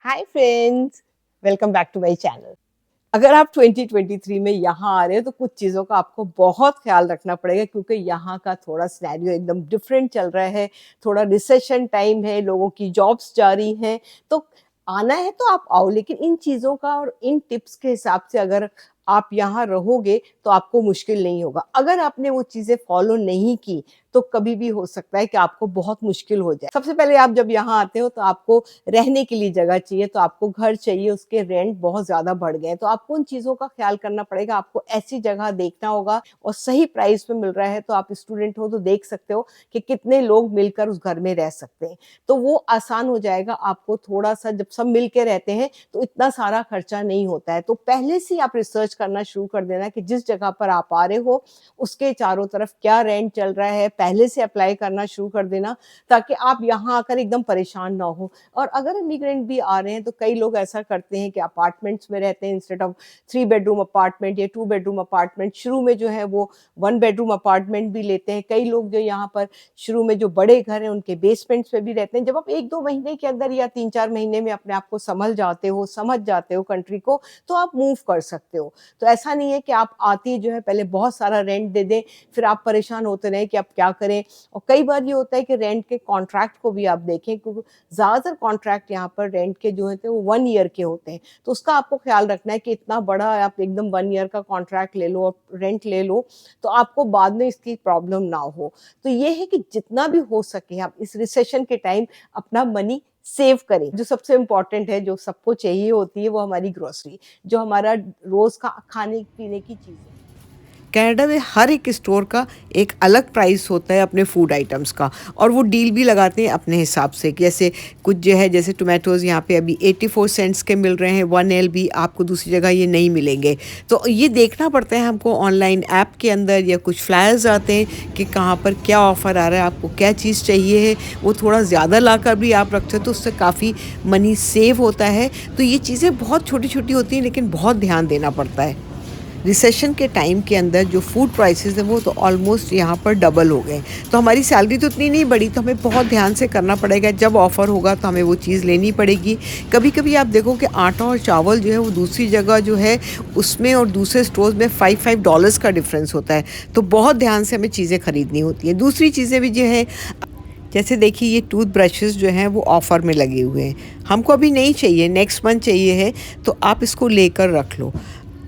Hi friends, welcome back to my channel. अगर आप 2023 में यहाँ आ रहे हो तो कुछ चीज़ों का आपको बहुत ख्याल रखना पड़ेगा क्योंकि यहाँ का थोड़ा सिनेरियो एकदम डिफरेंट चल रहा है। थोड़ा रिसेशन टाइम है, लोगों की जॉब्स जा रही हैं, तो आना है तो आप आओ, लेकिन इन चीज़ों का और इन टिप्स के हिसाब से अगर आप यहाँ रहोगे तो आपको मुश्किल नहीं होगा। अगर आपने वो चीज़ें फॉलो नहीं की तो कभी भी हो सकता है कि आपको बहुत मुश्किल हो जाए। सबसे पहले आप जब यहाँ आते हो तो आपको रहने के लिए जगह चाहिए, तो आपको घर चाहिए, उसके रेंट बहुत ज़्यादा बढ़ गए हैं, तो आपको उन चीज़ों का ख्याल करना पड़ेगा। आपको ऐसी जगह देखना होगा और सही प्राइस पे मिल रहा है, तो आप स्टूडेंट हो तो देख सकते हो कि कितने लोग मिलकर उस घर में रह सकते हैं, तो वो आसान हो जाएगा आपको। थोड़ा-सा जब सब मिल के रहते हैं तो इतना सारा खर्चा नहीं होता है। तो पहले से ही आप रिसर्च करना शुरू कर देना कि जिस जगह पर आप आ रहे हो, उसके चारों तरफ क्या रेंट चल रहा है, पहले से अप्लाई करना शुरू कर देना, ताकि आप यहाँ आकर एकदम परेशान ना हो। और अगर इमिग्रेंट भी आ रहे हैं तो कई लोग ऐसा करते हैं कि अपार्टमेंट्स में रहते हैं इंस्टेड ऑफ 3 बेडरूम अपार्टमेंट या 2 बेडरूम अपार्टमेंट। शुरू में जो है वो 1 बेडरूम अपार्टमेंट भी लेते हैं। कई लोग जो यहाँ पर शुरू में जो बड़े घर हैं उनके बेसमेंट्स में भी रहते हैं। जब आप 1-2 महीने के अंदर या 3-4 महीने में अपने आप को संभल जाते हो, समझ जाते हो कंट्री को, तो आप मूव कर सकते हो। तो ऐसा नहीं है कि आप आते ही जो है पहले बहुत सारा रेंट दे दें, फिर आप परेशान होते रहें कि अब क्या करें। और कई बार ये होता है कि रेंट के कॉन्ट्रैक्ट को भी आप देखें, क्योंकि ज़्यादातर कॉन्ट्रैक्ट यहाँ पर रेंट के जो होते हैं वो 1 ईयर के होते हैं। तो उसका आपको ख़्याल रखना है कि इतना बड़ा आप एकदम 1 ईयर का कॉन्ट्रैक्ट ले लो और रेंट ले लो, तो आपको बाद में इसकी प्रॉब्लम ना हो। तो ये है कि जितना भी हो सके आप इस रिसेशन के टाइम अपना मनी सेव करें। जो सबसे इम्पोर्टेंट है, जो सबको चाहिए होती है, वो हमारी ग्रोसरी, जो हमारा रोज़ का खाने-पीने की चीज़ें। कनाडा में हर एक स्टोर का एक अलग प्राइस होता है अपने फूड आइटम्स का, और वो डील भी लगाते हैं अपने हिसाब से। जैसे कुछ जो है, जैसे टोमेटोज़ यहाँ पे अभी 84 सेंट्स के मिल रहे हैं, 1 एल भी आपको दूसरी जगह ये नहीं मिलेंगे। तो ये देखना पड़ता है हमको ऑनलाइन ऐप के अंदर, या कुछ फ्लायर्स आते हैं कि कहाँ पर क्या ऑफ़र आ रहा है, आपको क्या चीज़ चाहिए है, वो थोड़ा ज़्यादा लाकर भी आप रखते हो तो उससे काफ़ी मनी सेव होता है। तो ये चीज़ें बहुत छोटी-छोटी होती हैं, लेकिन बहुत ध्यान देना पड़ता है। रिसेशन के टाइम के अंदर जो फूड प्राइसेस हैं वो तो ऑलमोस्ट यहाँ पर डबल हो गए। तो हमारी सैलरी तो इतनी नहीं बढ़ी, तो हमें बहुत ध्यान से करना पड़ेगा। जब ऑफ़र होगा तो हमें वो चीज़ लेनी पड़ेगी। कभी-कभी आप देखो कि आटा और चावल जो है वो दूसरी जगह जो है उसमें और दूसरे स्टोर्स में $5 का डिफ़रेंस होता है। तो बहुत ध्यान से हमें चीज़ें खरीदनी होती हैं। दूसरी चीज़ें भी जो है, जैसे देखिए ये टूथ ब्रशेज़ जो हैं वो ऑफ़र में लगे हुए हैं। हमको अभी नहीं चाहिए, नेक्स्ट मंथ चाहिए है, तो आप इसको लेकर रख लो।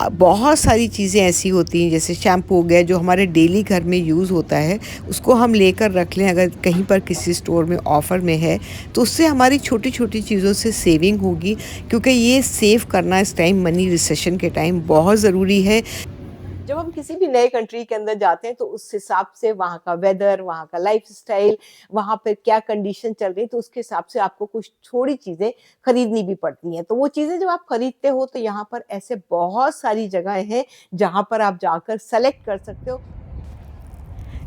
बहुत सारी चीज़ें ऐसी होती हैं, जैसे शैम्पू हो गया जो हमारे डेली घर में यूज़ होता है, उसको हम लेकर रख लें। अगर कहीं पर किसी स्टोर में ऑफ़र में है तो उससे हमारी छोटी-छोटी चीज़ों से सेविंग होगी, क्योंकि ये सेव करना इस टाइम मनी रिसेशन के टाइम बहुत ज़रूरी है। जब हम किसी भी नए कंट्री के अंदर जाते हैं तो उस हिसाब से वहाँ का वेदर, वहाँ का लाइफ़स्टाइल, वहाँ पे क्या कंडीशन चल रही है, तो उसके हिसाब से आपको कुछ थोड़ी चीज़ें खरीदनी भी पड़ती हैं। तो वो चीज़ें जब आप खरीदते हो तो यहाँ पर ऐसे बहुत सारी जगहें हैं जहाँ पर आप जाकर सेलेक्ट कर सकते हो।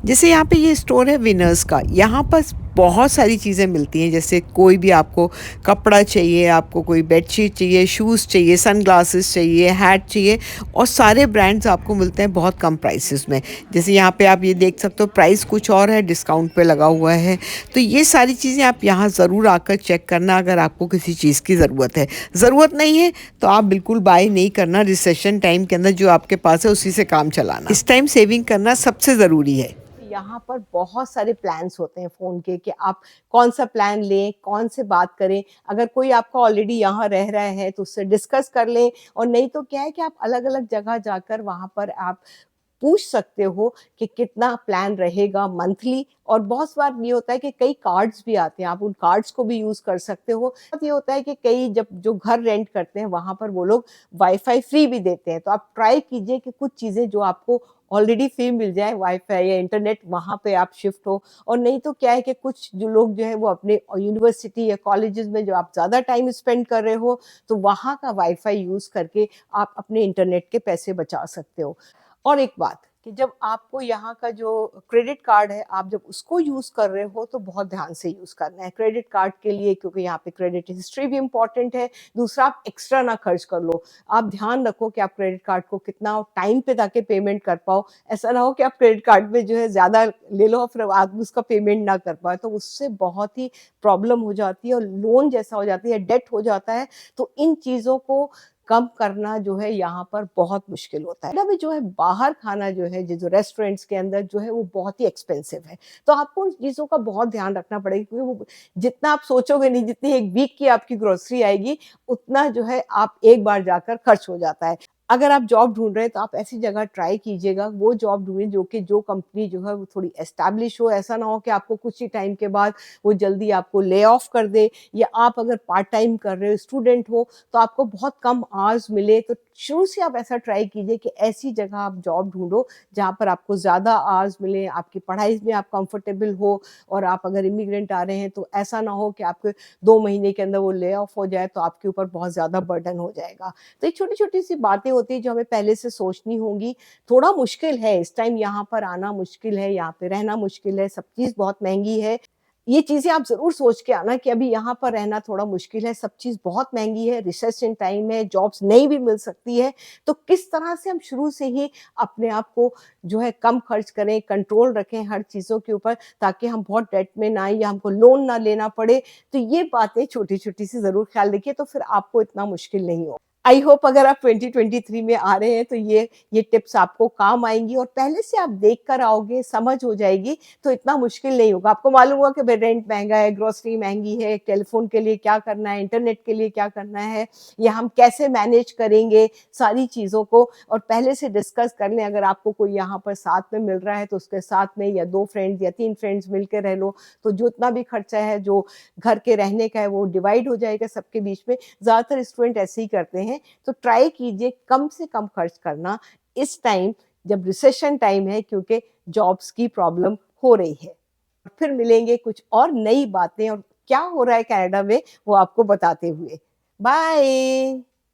जैसे यहाँ पे ये स्टोर है विनर्स का, यहाँ पर बहुत सारी चीज़ें मिलती हैं। जैसे कोई भी आपको कपड़ा चाहिए, आपको कोई बेडशीट चाहिए, शूज़ चाहिए, सनग्लासेस चाहिए, हैट चाहिए, और सारे ब्रांड्स आपको मिलते हैं बहुत कम प्राइसेस में। जैसे यहाँ पे आप ये देख सकते हो, प्राइस कुछ और है, डिस्काउंट पे लगा हुआ है। तो ये सारी चीज़ें आप यहाँ ज़रूर आकर चेक करना अगर आपको किसी चीज़ की ज़रूरत है। ज़रूरत नहीं है तो आप बिल्कुल बाय नहीं करना। रिसेशन टाइम के अंदर जो आपके पास है उसी से काम चलाना। इस टाइम सेविंग करना सबसे ज़रूरी है। यहाँ पर बहुत सारे प्लान्स होते हैं फ़ोन के कि आप कौन-सा प्लान लें, कौन से बात करें। अगर कोई आपका ऑलरेडी यहाँ रह रहा है तो उससे डिस्कस कर लें, और नहीं तो क्या है कि आप अलग-अलग जगह जाकर वहाँ पर आप पूछ सकते हो कि कितना प्लान रहेगा मंथली। और बहुत बार ये होता है कि कई कार्ड्स भी आते हैं, आप उन कार्ड्स को भी यूज़ कर सकते हो। ये होता है कि कई जब जो घर रेंट करते हैं वहाँ पर वो लोग वाईफ़ाई फ्री भी देते हैं, तो आप ट्राई कीजिए कि कुछ चीज़ें जो आपको ऑलरेडी फ्री मिल जाए, वाईफ़ाई या इंटरनेट, वहाँ पे आप शिफ्ट हो। और नहीं तो क्या है कि कुछ जो लोग जो है वो अपने यूनिवर्सिटी या कॉलेजेस में जो आप ज़्यादा टाइम स्पेंड कर रहे हो, तो वहाँ का वाईफ़ाई यूज़ करके आप अपने इंटरनेट के पैसे बचा सकते हो। और एक बात, कि जब आपको यहाँ का जो क्रेडिट कार्ड है, आप जब उसको यूज़ कर रहे हो तो बहुत ध्यान से यूज़ करना है। क्रेडिट कार्ड के लिए क्योंकि यहाँ पे क्रेडिट हिस्ट्री भी इम्पोर्टेंट है, दूसरा आप एक्स्ट्रा ना खर्च कर लो। आप ध्यान रखो कि आप क्रेडिट कार्ड को कितना टाइम पे ताकि पेमेंट कर पाओ। ऐसा ना हो कि आप क्रेडिट कार्ड में जो है ज़्यादा ले लो और फिर आप उसका पेमेंट ना कर पाओ, तो उससे बहुत ही प्रॉब्लम हो जाती है और लोन जैसा हो जाती है, डेट हो जाता है। तो इन चीज़ों को कम करना जो है यहाँ पर बहुत मुश्किल होता है। अभी जो है बाहर खाना जो है जो रेस्टोरेंट्स के अंदर जो है वो बहुत ही एक्सपेंसिव है। तो आपको उन चीज़ों का बहुत ध्यान रखना पड़ेगा क्योंकि वो जितना आप सोचोगे नहीं, जितनी 1 वीक की आपकी ग्रोसरी आएगी, उतना जो है आप एक बार जाकर खर्च हो जाता है। अगर आप जॉब ढूँढ रहे हैं तो आप ऐसी जगह ट्राई कीजिएगा, वो जॉब ढूँढिए जो कंपनी जो है वो थोड़ी एस्टेब्लिश हो। ऐसा ना हो कि आपको कुछ ही टाइम के बाद वो जल्दी आपको ले ऑफ कर दे, या आप अगर पार्ट टाइम कर रहे हो, स्टूडेंट हो, तो आपको बहुत कम आवर्स मिले। तो शुरू से आप ऐसा ट्राई कीजिए कि ऐसी जगह आप जॉब ढूँढो जहाँ पर आपको ज़्यादा आवर्स मिले, आपकी पढ़ाई में आप कंफर्टेबल हो, और आप अगर इमिग्रेंट आ रहे हैं तो ऐसा ना हो कि आपके 2 महीने के अंदर वो ले ऑफ हो जाए तो आपके ऊपर बहुत ज़्यादा बर्डन हो जाएगा। तो ये छोटी-छोटी सी बातें होती हैं जो हमें पहले से सोचनी होंगी। थोड़ा मुश्किल है, इस टाइम यहाँ पर आना मुश्किल है, यहाँ पे रहना मुश्किल है, सब चीज़ बहुत महँगी है। ये चीज़ें आप ज़रूर सोच के आना कि अभी यहाँ पर रहना थोड़ा मुश्किल है, सब चीज़ बहुत महँगी है, रिसेशन टाइम है, जॉब्स नहीं भी मिल सकती है। तो किस तरह से हम शुरू से ही अपने आप को जो है कम खर्च करें, कंट्रोल रखें हर चीज़ों के ऊपर, ताकि हम बहुत डेट में ना आएँ या हमको लोन ना लेना पड़े। तो ये बातें छोटी-छोटी सी ज़रूर ख़्याल रखिए, तो फिर आपको इतना मुश्किल नहीं हो। आई होप अगर आप 2023 में आ रहे हैं तो ये टिप्स आपको काम आएँगी, और पहले से आप देख कर आओगे, समझ हो जाएगी, तो इतना मुश्किल नहीं होगा। आपको मालूम होगा कि भई रेंट महँगा है, ग्रोसरी महँगी है, टेलीफ़ोन के लिए क्या करना है, इंटरनेट के लिए क्या करना है, या हम कैसे मैनेज करेंगे सारी चीज़ों को, और पहले से डिस्कस कर लें। अगर आपको कोई यहाँ पर साथ में मिल रहा है तो उसके साथ में या 2 फ्रेंड्स या 3 फ्रेंड्स मिल के रह लो, तो जितना भी खर्चा है जो घर के रहने का है वो डिवाइड हो जाएगा सबके बीच में। ज़्यादातर स्टूडेंट ऐसे ही करते हैं, तो ट्राई कीजिए कम से कम खर्च करना इस टाइम, जब रिसेशन टाइम है, क्योंकि जॉब्स की प्रॉब्लम हो रही है। फिर मिलेंगे कुछ और नई बातें और क्या हो रहा है कनाडा में वो आपको बताते हुए। बाय।